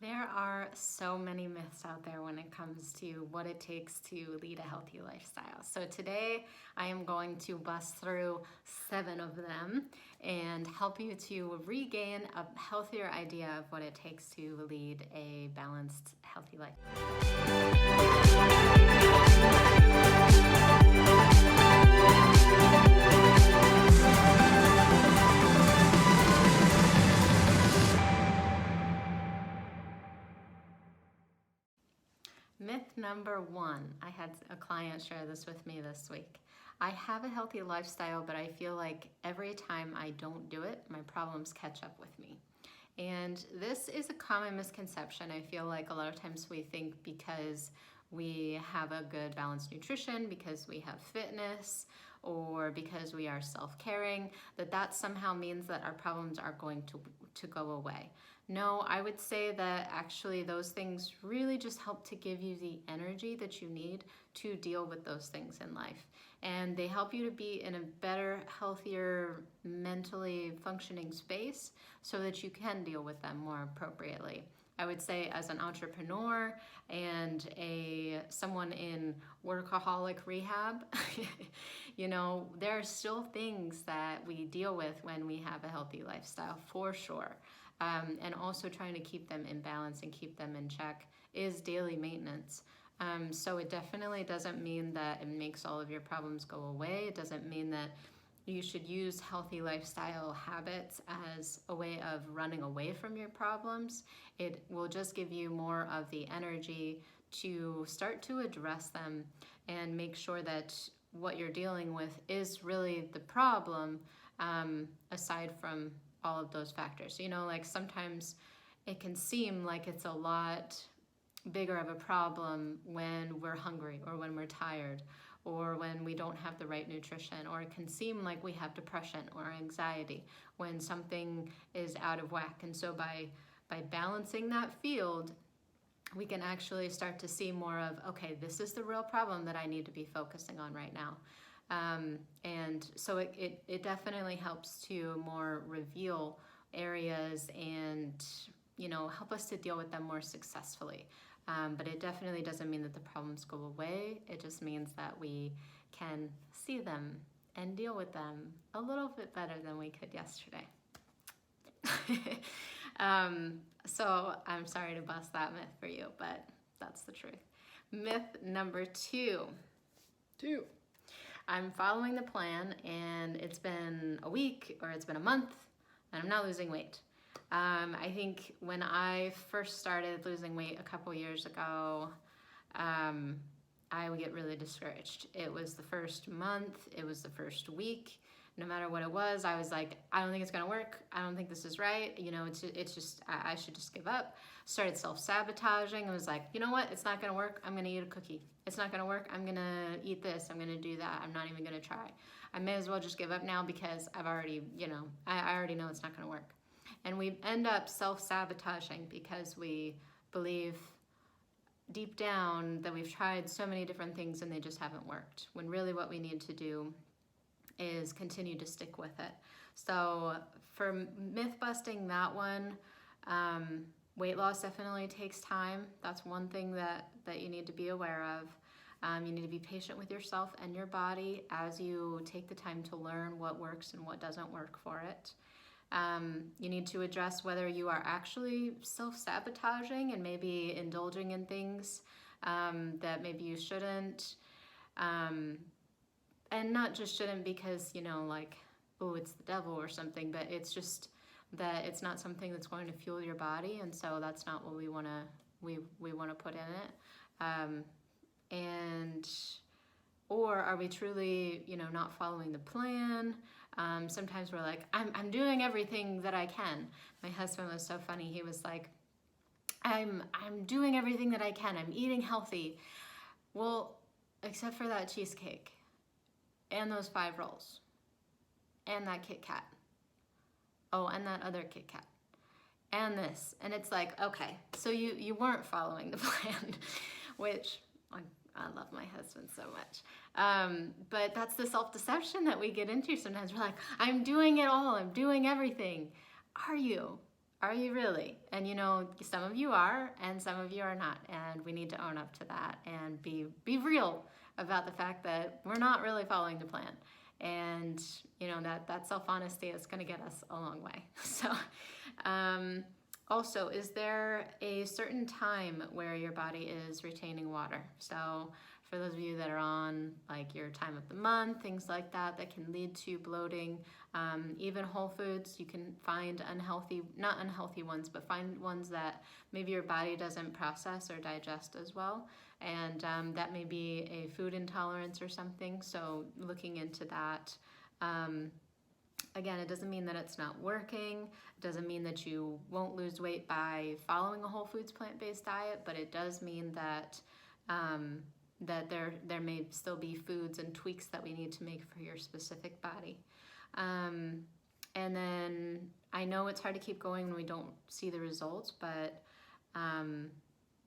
There are so many myths out there when it comes to what it takes to lead a healthy lifestyle. So today I am going to bust through 7 of them and help you to regain a healthier idea of what it takes to lead a balanced, healthy life. Myth number 1. I had a client share this with me this week. I have a healthy lifestyle, but I feel like every time I don't do it, my problems catch up with me. And this is a common misconception. I feel like a lot of times we think because we have a good balanced nutrition, because we have fitness, or because we are self-caring, that somehow means that our problems are going to go away. No, I would say that actually those things really just help to give you the energy that you need to deal with those things in life. And they help you to be in a better, healthier, mentally functioning space so that you can deal with them more appropriately. I would say as an entrepreneur and someone in workaholic rehab, there are still things that we deal with when we have a healthy lifestyle, for sure. And also trying to keep them in balance and keep them in check is daily maintenance. So it definitely doesn't mean that it makes all of your problems go away. It doesn't mean that you should use healthy lifestyle habits as a way of running away from your problems. It will just give you more of the energy to start to address them and make sure that what you're dealing with is really the problem, aside from all of those factors. Like sometimes it can seem like it's a lot bigger of a problem when we're hungry or when we're tired or when we don't have the right nutrition, or it can seem like we have depression or anxiety when something is out of whack. And so by balancing that field, we can actually start to see more of, okay, this is the real problem that I need to be focusing on right now. And so it definitely helps to more reveal areas and, help us to deal with them more successfully. But it definitely doesn't mean that the problems go away. It just means that we can see them and deal with them a little bit better than we could yesterday. So I'm sorry to bust that myth for you, but that's the truth. Myth number 2. I'm following the plan and it's been a week or it's been a month and I'm not losing weight. I think when I first started losing weight a couple years ago, I would get really discouraged. It was the first month, it was the first week. No matter what it was, I was like, I don't think it's gonna work. I don't think this is right. It's just, I should just give up. Started self-sabotaging. I was like, you know what? It's not gonna work. I'm gonna eat a cookie. It's not gonna work. I'm gonna eat this. I'm gonna do that. I'm not even gonna try. I may as well just give up now because I've already, I already know it's not gonna work. And we end up self-sabotaging because we believe deep down that we've tried so many different things and they just haven't worked, when really what we need to do is continue to stick with it. So for myth busting that one, weight loss definitely takes time. That's one thing that you need to be aware of. You need to be patient with yourself and your body as you take the time to learn what works and what doesn't work for it. You need to address whether you are actually self-sabotaging and maybe indulging in things that maybe you shouldn't. And not just shouldn't because, oh, it's the devil or something, but it's just that it's not something that's going to fuel your body, and so that's not what we want to put in it. Or are we truly, not following the plan? Sometimes we're like, I'm doing everything that I can. My husband was so funny. He was like, I'm doing everything that I can. I'm eating healthy. Well, except for that cheesecake and those 5 rolls and that Kit Kat. Oh, and that other Kit Kat and this. And it's like, okay, so you weren't following the plan, which I love my husband so much. But that's the self-deception that we get into sometimes. We're like, I'm doing it all. I'm doing everything. Are you? Are you really? And some of you are, and some of you are not. And we need to own up to that and be real about the fact that we're not really following the plan. And that self-honesty is going to get us a long way. So, also, is there a certain time where your body is retaining water? So for those of you that are on like your time of the month, things like that can lead to bloating. Even whole foods, you can find not unhealthy ones, but find ones that maybe your body doesn't process or digest as well. And that may be a food intolerance or something. So looking into that. Again, it doesn't mean that it's not working. It doesn't mean that you won't lose weight by following a whole foods plant-based diet, but it does mean that that there may still be foods and tweaks that we need to make for your specific body. And then I know it's hard to keep going when we don't see the results, but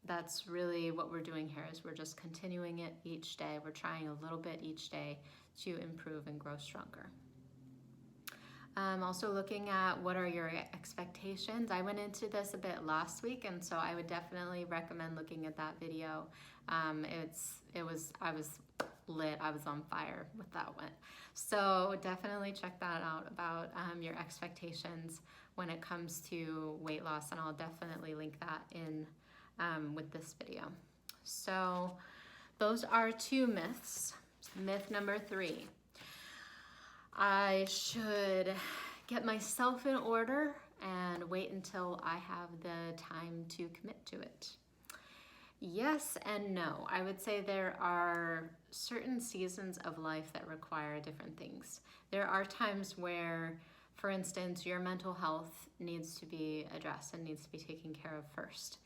that's really what we're doing here is we're just continuing it each day. We're trying a little bit each day to improve and grow stronger. Also looking at what are your expectations. I went into this a bit last week, and so I would definitely recommend looking at that video. I was lit. I was on fire with that one. So definitely check that out about your expectations when it comes to weight loss, and I'll definitely link that in with this video. So those are 2 myths. Myth number 3. I should get myself in order and wait until I have the time to commit to it. Yes and no. I would say there are certain seasons of life that require different things. There are times where, for instance, your mental health needs to be addressed and needs to be taken care of first.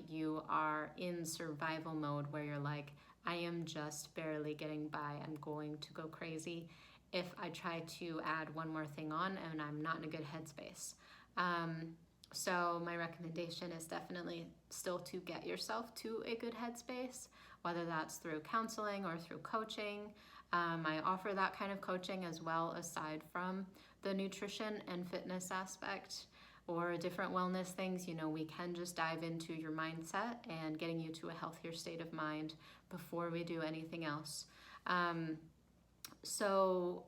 You are in survival mode where you're like, I am just barely getting by. I'm going to go crazy if I try to add one more thing on and I'm not in a good headspace. So my recommendation is definitely still to get yourself to a good headspace, whether that's through counseling or through coaching. I offer that kind of coaching as well, aside from the nutrition and fitness aspect or different wellness things. We can just dive into your mindset and getting you to a healthier state of mind before we do anything else. So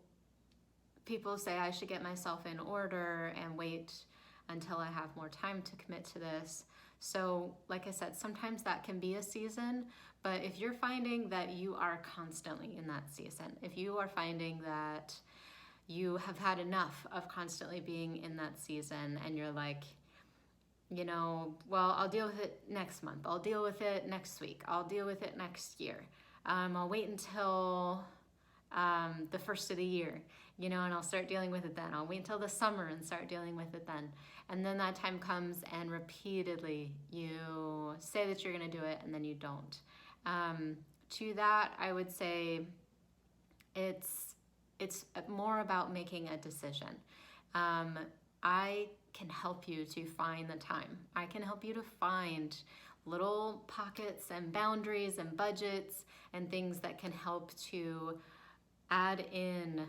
people say I should get myself in order and wait until I have more time to commit to this. So like I said, sometimes that can be a season, but if you're finding that you are constantly in that season, if you are finding that you have had enough of constantly being in that season and you're like, well, I'll deal with it next month. I'll deal with it next week. I'll deal with it next year. I'll wait until the first of the year, and I'll start dealing with it then. I'll wait until the summer and start dealing with it then. And then that time comes and repeatedly you say that you're going to do it and then you don't. To that, I would say it's more about making a decision. I can help you to find the time. I can help you to find little pockets and boundaries and budgets and things that can help to add in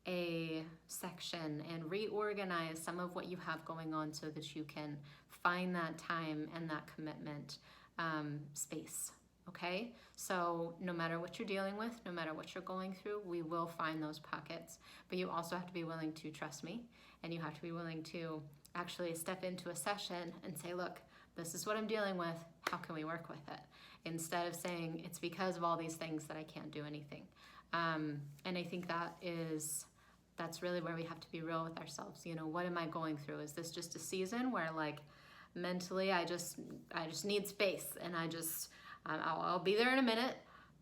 a section and reorganize some of what you have going on so that you can find that time and that commitment space. Okay, so no matter what you're dealing with, no matter what you're going through, we will find those pockets, but you also have to be willing to trust me, and you have to be willing to actually step into a session and say, look, this is what I'm dealing with, how can we work with it? Instead of saying it's because of all these things that I can't do anything. And I think that's really where we have to be real with ourselves. What am I going through? Is this just a season where like mentally I just need space, and I'll be there in a minute,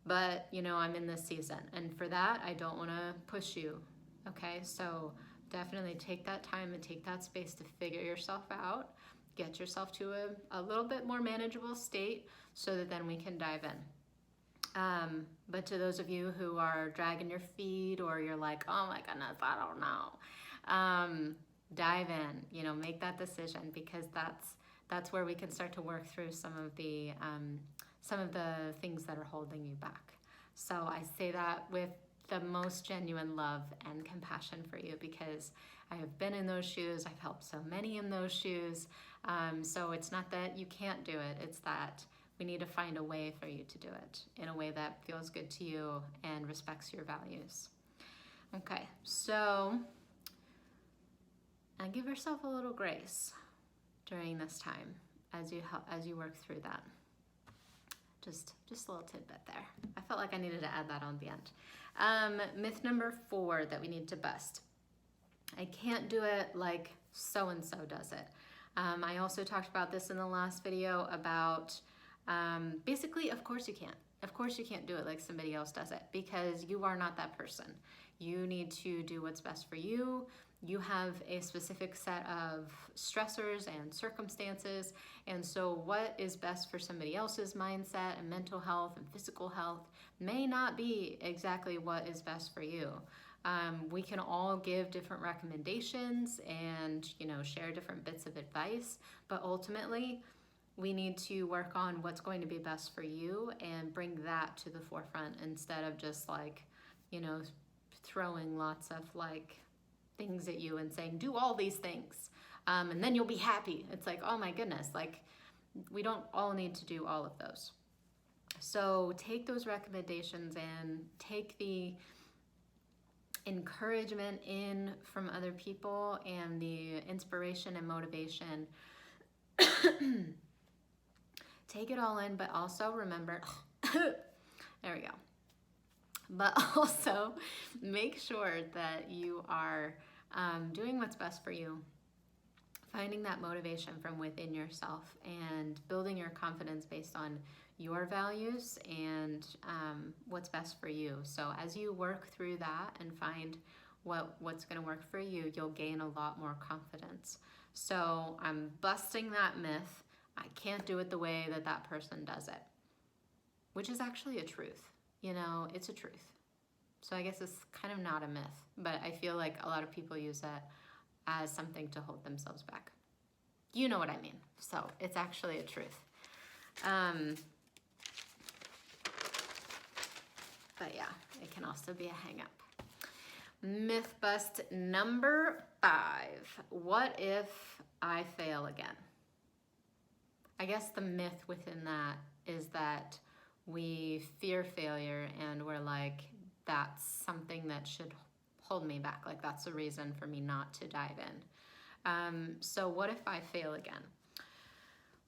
but I'm in this season, and for that I don't want to push you. Okay, so definitely take that time and take that space to figure yourself out, get yourself to a little bit more manageable state so that then we can dive in. But to those of you who are dragging your feet, or you're like, oh my goodness, I don't know, dive in, make that decision, because that's where we can start to work through some of the things that are holding you back. So I say that with the most genuine love and compassion for you, because I have been in those shoes. I've helped so many in those shoes. So it's not that you can't do it. It's that we need to find a way for you to do it in a way that feels good to you and respects your values. Okay, so give yourself a little grace during this time as you work through that. Just a little tidbit there. I felt like I needed to add that on the end. Myth number 4 that we need to bust. I can't do it like so-and-so does it. I also talked about this in the last video about basically, of course you can't. Of course you can't do it like somebody else does it, because you are not that person. You need to do what's best for you. You have a specific set of stressors and circumstances, and so what is best for somebody else's mindset and mental health and physical health may not be exactly what is best for you. We can all give different recommendations and, share different bits of advice, but ultimately we need to work on what's going to be best for you and bring that to the forefront instead of just throwing lots of things at you and saying, do all these things, and then you'll be happy. It's like, oh my goodness, we don't all need to do all of those. So take those recommendations and take the encouragement in from other people and the inspiration and motivation. Take it all in, but also remember, there we go. But also make sure that you are doing what's best for you, finding that motivation from within yourself and building your confidence based on your values and what's best for you. So as you work through that and find what's going to work for you, you'll gain a lot more confidence. So I'm busting that myth. I can't do it the way that person does it, which is actually a truth. It's a truth. So I guess it's kind of not a myth, but I feel like a lot of people use it as something to hold themselves back. You know what I mean. So it's actually a truth. But yeah, it can also be a hang up. Myth bust number 5. What if I fail again? I guess the myth within that is that we fear failure and we're like, that's something that should hold me back. That's a reason for me not to dive in. So what if I fail again?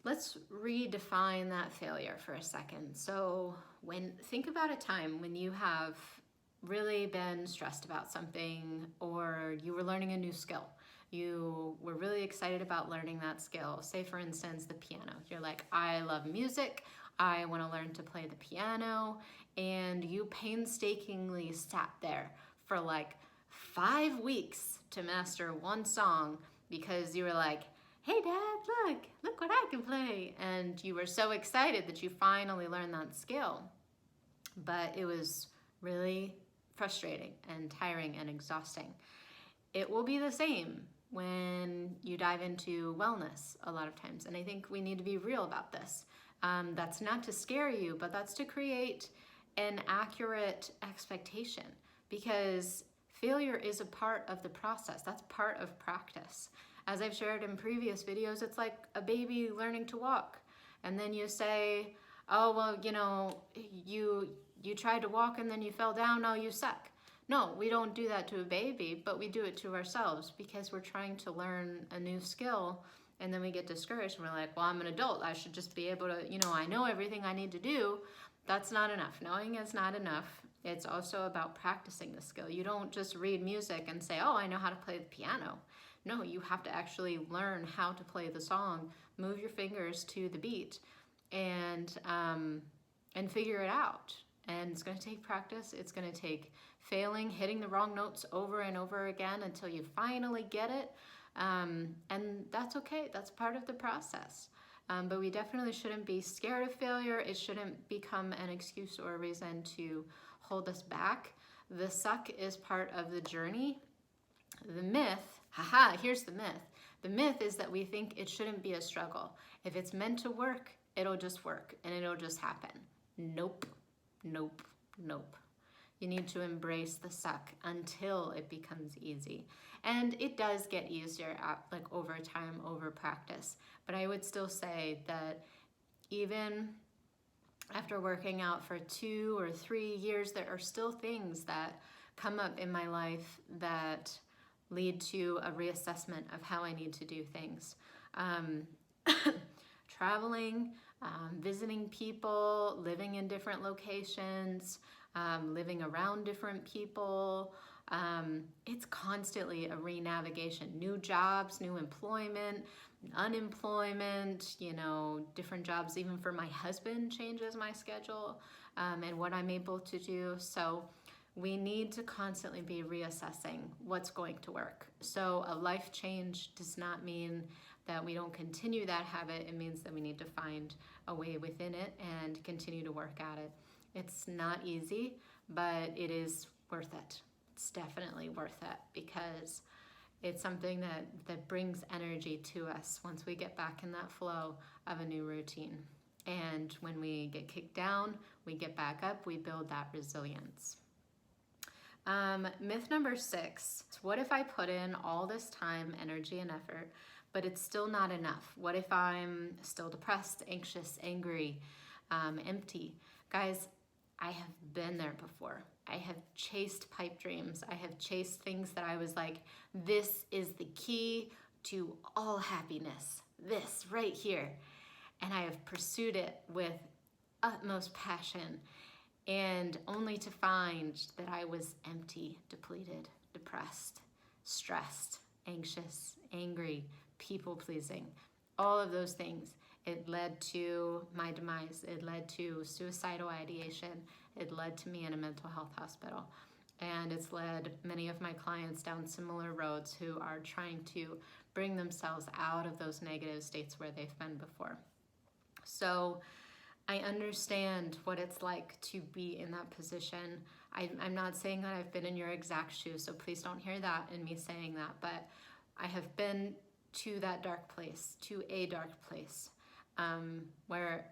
Let's redefine that failure for a second. So think about a time when you have really been stressed about something, or you were learning a new skill. You were really excited about learning that skill. Say for instance, the piano. You're like, I love music. I want to learn to play the piano. And you painstakingly sat there for 5 weeks to master one song because you were like, hey Dad, look what I can play. And you were so excited that you finally learned that skill. But it was really frustrating and tiring and exhausting. It will be the same when you dive into wellness a lot of times. And I think we need to be real about this. That's not to scare you, but that's to create an accurate expectation, because failure is a part of the process. That's part of practice. As I've shared in previous videos, it's like a baby learning to walk. And then you say, oh, well, you tried to walk and then you fell down, oh, you suck. No, we don't do that to a baby, but we do it to ourselves because we're trying to learn a new skill, and then we get discouraged and we're like, well, I'm an adult. I should just be able to, I know everything I need to do. That's not enough. Knowing is not enough. It's also about practicing the skill. You don't just read music and say, oh, I know how to play the piano. No, you have to actually learn how to play the song, move your fingers to the beat, and figure it out. And it's going to take practice. It's going to take failing, hitting the wrong notes over and over again until you finally get it. And that's okay. That's part of the process. But we definitely shouldn't be scared of failure. It shouldn't become an excuse or a reason to hold us back. The suck is part of the journey. The myth, here's the myth. The myth is that we think it shouldn't be a struggle. If it's meant to work, it'll just work and it'll just happen. Nope. You need to embrace the suck until it becomes easy. And it does get easier over time, over practice. But I would still say that even after working out for 2 or 3 years, there are still things that come up in my life that lead to a reassessment of how I need to do things. Traveling, visiting people, living in different locations, living around different people. It's constantly a re-navigation. New jobs, new employment, unemployment, different jobs. Even for my husband changes my schedule and what I'm able to do. So we need to constantly be reassessing what's going to work. So a life change does not mean that we don't continue that habit. It means that we need to find a way within it and continue to work at it. It's not easy, but it is worth it. It's definitely worth it because it's something that brings energy to us once we get back in that flow of a new routine. And when we get kicked down, we get back up, we build that resilience. Myth number 6, what if I put in all this time, energy, and effort, but it's still not enough? What if I'm still depressed, anxious, angry, empty? Guys, I have been there before. I have chased pipe dreams. I have chased things that I was like, this is the key to all happiness. This right here. And I have pursued it with utmost passion, and only to find that I was empty, depleted, depressed, stressed, anxious, angry, people-pleasing, all of those things. It led to my demise. It led to suicidal ideation. It led to me in a mental health hospital. And it's led many of my clients down similar roads who are trying to bring themselves out of those negative states where they've been before. So I understand what it's like to be in that position. I'm not saying that I've been in your exact shoes, so please don't hear that in me saying that, but I have been to that dark place, to a dark place, where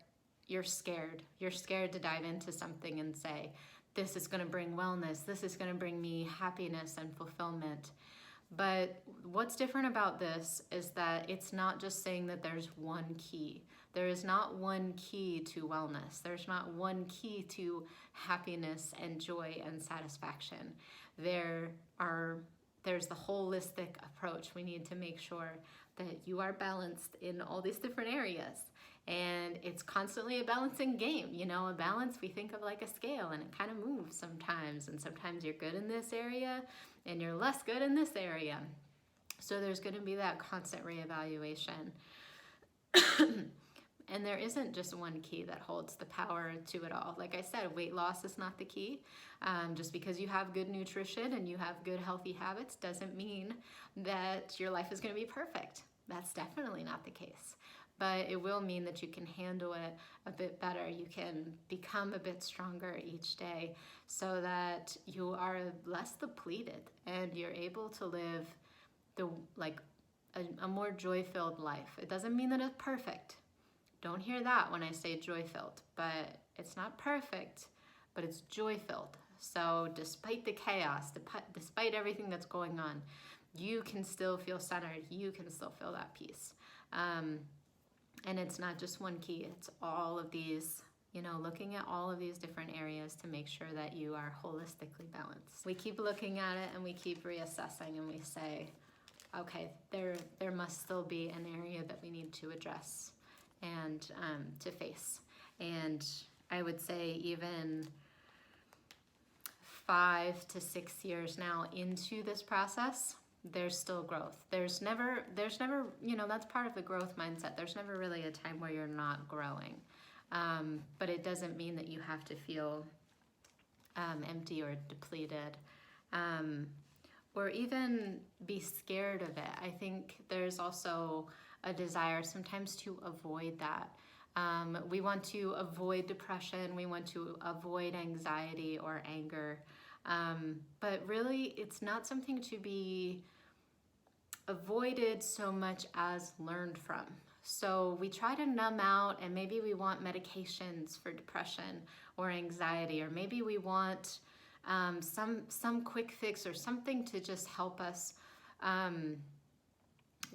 you're scared. You're scared to dive into something and say, this is going to bring wellness, this is going to bring me happiness and fulfillment. But what's different about this is that it's not just saying that there's one key. There is not one key to wellness. There's not one key to happiness and joy and satisfaction. There's the holistic approach. We need to make sure that you are balanced in all these different areas. And it's constantly a balancing game. A balance, we think of like a scale, and it kind of moves sometimes. And sometimes you're good in this area and you're less good in this area. So there's going to be that constant reevaluation. And there isn't just one key that holds the power to it all. Like I said, weight loss is not the key. Just because you have good nutrition and you have good healthy habits doesn't mean that your life is going to be perfect. That's definitely not the case. But it will mean that you can handle it a bit better. You can become a bit stronger each day so that you are less depleted and you're able to live a more joy-filled life. It doesn't mean that it's perfect. Don't hear that when I say joy-filled, but it's not perfect, but it's joy-filled. So despite the chaos, despite everything that's going on, you can still feel centered. You can still feel that peace. And it's not just one key. It's all of these, looking at all of these different areas to make sure that you are holistically balanced. We keep looking at it and we keep reassessing and we say, okay, there must still be an area that we need to address and to face. And I would say even 5 to 6 years now into this process, there's still growth. There's never, that's part of the growth mindset. There's never really a time where you're not growing. But it doesn't mean that you have to feel empty or depleted. Or even be scared of it. I think there's also a desire sometimes to avoid that. We want to avoid depression. We want to avoid anxiety or anger. But really, it's not something to be avoided so much as learned from. So we try to numb out, and maybe we want medications for depression or anxiety, or maybe we want some quick fix or something to just help us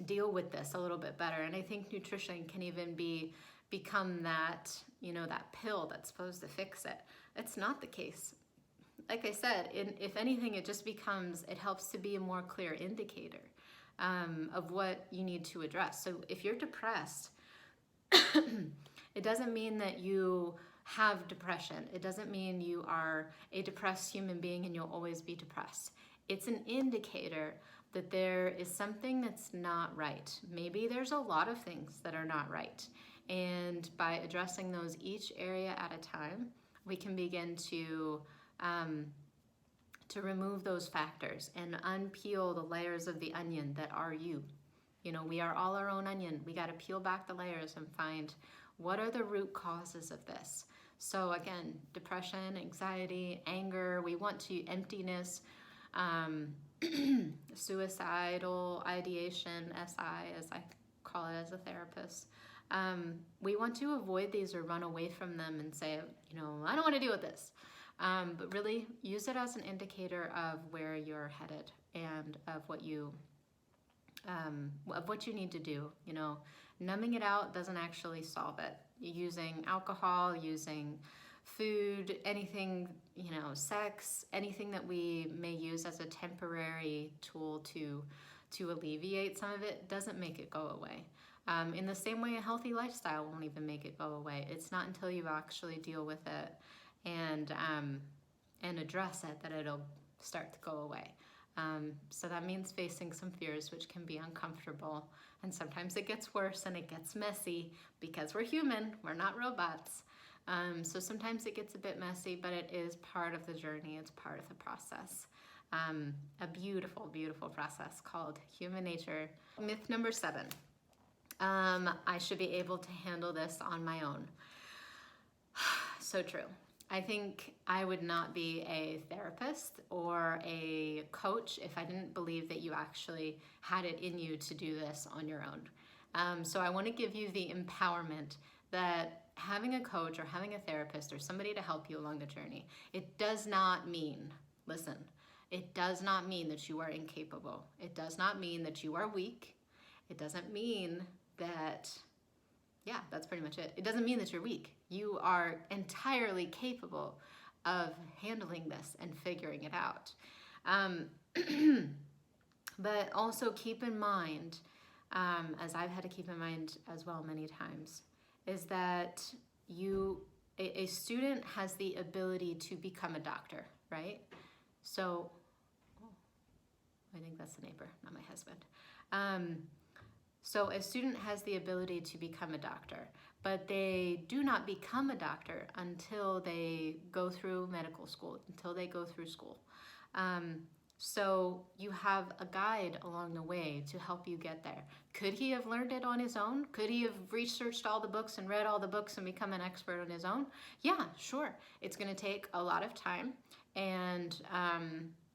deal with this a little bit better. And I think nutrition can even become that, that pill that's supposed to fix it. It's not the case. Like I said, if anything, it just it helps to be a more clear indicator of what you need to address. So if you're depressed, it doesn't mean that you have depression. It doesn't mean you are a depressed human being and you'll always be depressed. It's an indicator that there is something that's not right. Maybe there's a lot of things that are not right. And by addressing those each area at a time, we can begin to remove those factors and unpeel the layers of the onion that are you. We are all our own onion. We got to peel back the layers and find what are the root causes of this. So again, depression, anxiety, anger, we want to emptiness, suicidal ideation, SI, as I call it as a therapist. We want to avoid these or run away from them and say, I don't want to deal with this. But really use it as an indicator of where you're headed and of what you need to do. Numbing it out doesn't actually solve it. Using alcohol, using food, anything, sex, anything that we may use as a temporary tool to alleviate some of it doesn't make it go away. In the same way, a healthy lifestyle won't even make it go away. It's not until you actually deal with it and address it that it'll start to go away. So that means facing some fears, which can be uncomfortable. And sometimes it gets worse and it gets messy because we're human, we're not robots. So sometimes it gets a bit messy, but it is part of the journey. It's part of the process. A beautiful, beautiful process called human nature. Myth number 7. I should be able to handle this on my own. So true. I think I would not be a therapist or a coach if I didn't believe that you actually had it in you to do this on your own. So I want to give you the empowerment that having a coach or having a therapist or somebody to help you along the journey, it does not mean, listen, it does not mean that you are incapable. It does not mean that you are weak. It doesn't mean that, yeah, that's pretty much it. It doesn't mean that you're weak. You are entirely capable of handling this and figuring it out. But also keep in mind, as I've had to keep in mind as well many times, is that a student has the ability to become a doctor, right? So, I think that's the neighbor, not my husband. So a student has the ability to become a doctor, but they do not become a doctor until they go through medical school, until they go through school. So you have a guide along the way to help you get there. Could he have learned it on his own? Could he have researched all the books and read all the books and become an expert on his own? Yeah, sure. It's going to take a lot of time, and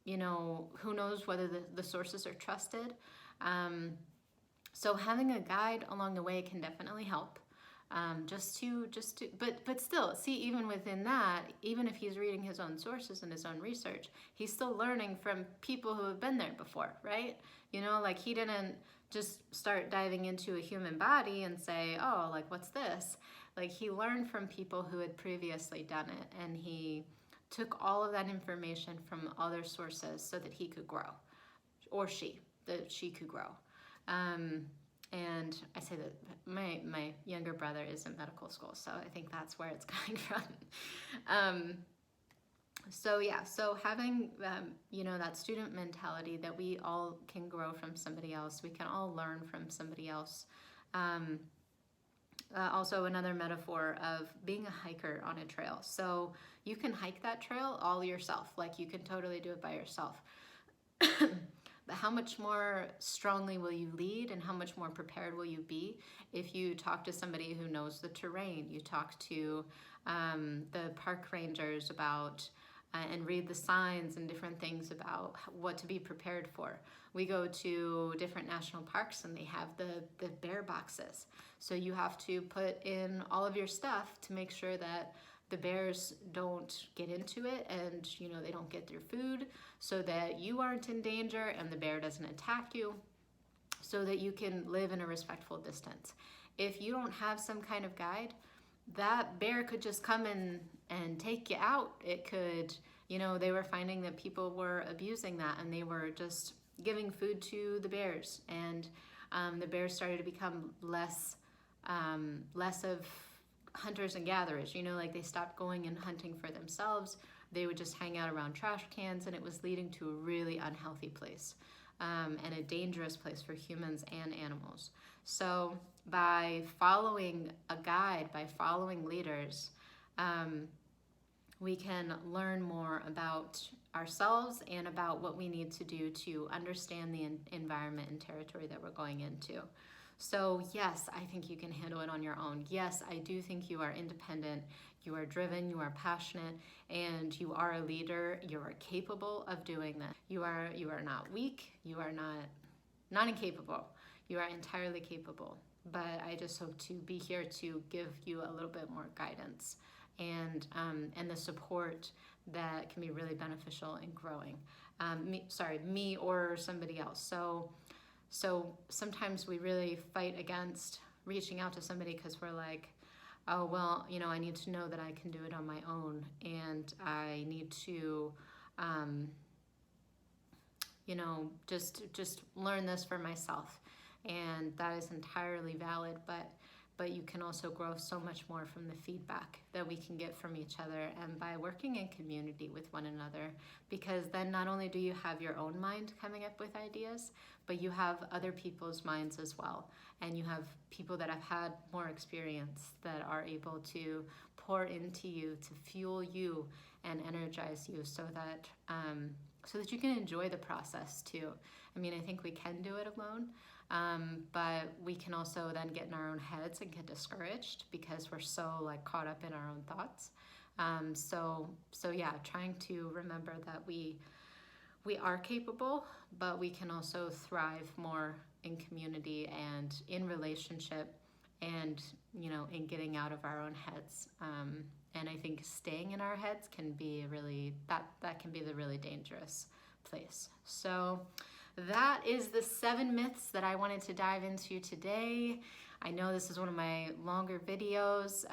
who knows whether the sources are trusted. So having a guide along the way can definitely help. But still, see, even within that, even if he's reading his own sources and his own research, he's still learning from people who have been there before, right? Like he didn't just start diving into a human body and say, oh, like, what's this? Like he learned from people who had previously done it, and he took all of that information from other sources so that he could grow, or that she could grow. And I say that my younger brother is in medical school, so I think that's where it's coming from. So having, that student mentality that we all can grow from somebody else, we can all learn from somebody else. Also another metaphor of being a hiker on a trail. So you can hike that trail all yourself, like you can totally do it by yourself. But how much more strongly will you lead, and how much more prepared will you be if you talk to somebody who knows the terrain? You talk to the park rangers about and read the signs and different things about what to be prepared for. We go to different national parks and they have the bear boxes. So you have to put in all of your stuff to make sure that the bears don't get into it, and they don't get their food, so that you aren't in danger and the bear doesn't attack you, so that you can live in a respectful distance. If you don't have some kind of guide, that bear could just come in and take you out. It could, they were finding that people were abusing that, and they were just giving food to the bears, and the bears started to become less of hunters and gatherers. Like they stopped going and hunting for themselves. They would just hang out around trash cans, and it was leading to a really unhealthy place, and a dangerous place for humans and animals. So by following a guide, by following leaders, we can learn more about ourselves and about what we need to do to understand the environment and territory that we're going into. So yes, I think you can handle it on your own. Yes, I do think you are independent, you are driven, you are passionate, and you are a leader. You are capable of doing that. You are not weak, you are not incapable. You are entirely capable. But I just hope to be here to give you a little bit more guidance and the support that can be really beneficial in growing. Me or somebody else. So sometimes we really fight against reaching out to somebody because we're like, oh, well, I need to know that I can do it on my own, and I need to, just learn this for myself. And that is entirely valid, but you can also grow so much more from the feedback that we can get from each other, and by working in community with one another, because then not only do you have your own mind coming up with ideas, but you have other people's minds as well, and you have people that have had more experience that are able to pour into you, to fuel you and energize you, so that you can enjoy the process too. I mean, I think we can do it alone, but we can also then get in our own heads and get discouraged because we're so caught up in our own thoughts. So yeah, trying to remember that we are capable, but we can also thrive more in community and in relationship, and in getting out of our own heads. And I think staying in our heads can be that can be the really dangerous place. So that is the 7 myths that I wanted to dive into today. I know this is one of my longer videos,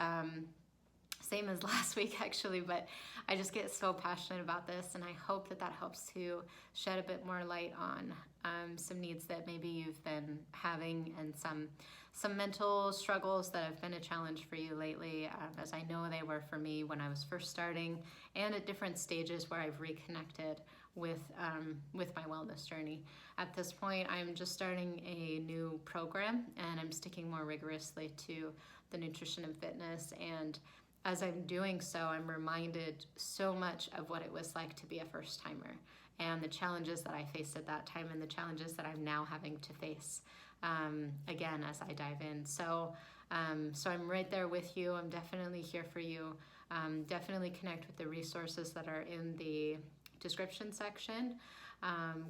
same as last week actually, but I just get so passionate about this, and I hope that helps to shed a bit more light on some needs that maybe you've been having, and some mental struggles that have been a challenge for you lately, as I know they were for me when I was first starting, and at different stages where I've reconnected with my wellness journey. At this point, I'm just starting a new program, and I'm sticking more rigorously to the nutrition and fitness. And as I'm doing so, I'm reminded so much of what it was like to be a first timer, and the challenges that I faced at that time, and the challenges that I'm now having to face again as I dive in. So I'm right there with you. I'm definitely here for you. Definitely connect with the resources that are in the description section.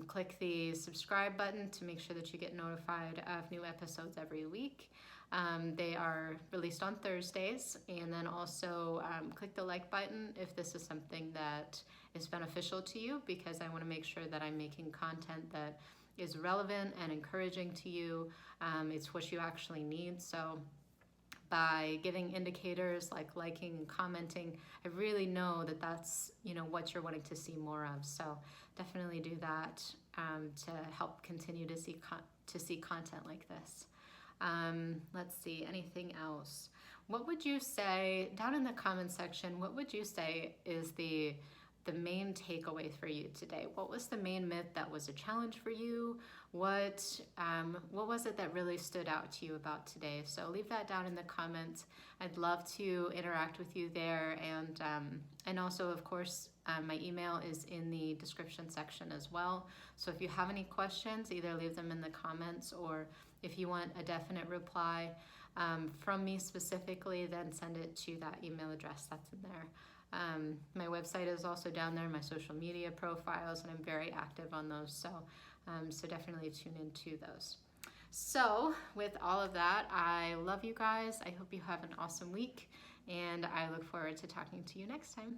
Click the subscribe button to make sure that you get notified of new episodes every week. They are released on Thursdays, and then also click the like button if this is something that is beneficial to you, because I want to make sure that I'm making content that is relevant and encouraging to you. It's what you actually need. So by giving indicators like liking and commenting, I really know that that's what you're wanting to see more of. So definitely do that to help continue to see content like this. Let's see, anything else? What would you say, down in the comment section, what would you say is the main takeaway for you today? What was the main myth that was a challenge for you? What was it that really stood out to you about today? So leave that down in the comments. I'd love to interact with you there, and also, of course, my email is in the description section as well. So if you have any questions, either leave them in the comments, or if you want a definite reply from me specifically, then send it to that email address that's in there. My website is also down there, my social media profiles, and I'm very active on those, so definitely tune into those. So with all of that, I love you guys. I hope you have an awesome week, and I look forward to talking to you next time.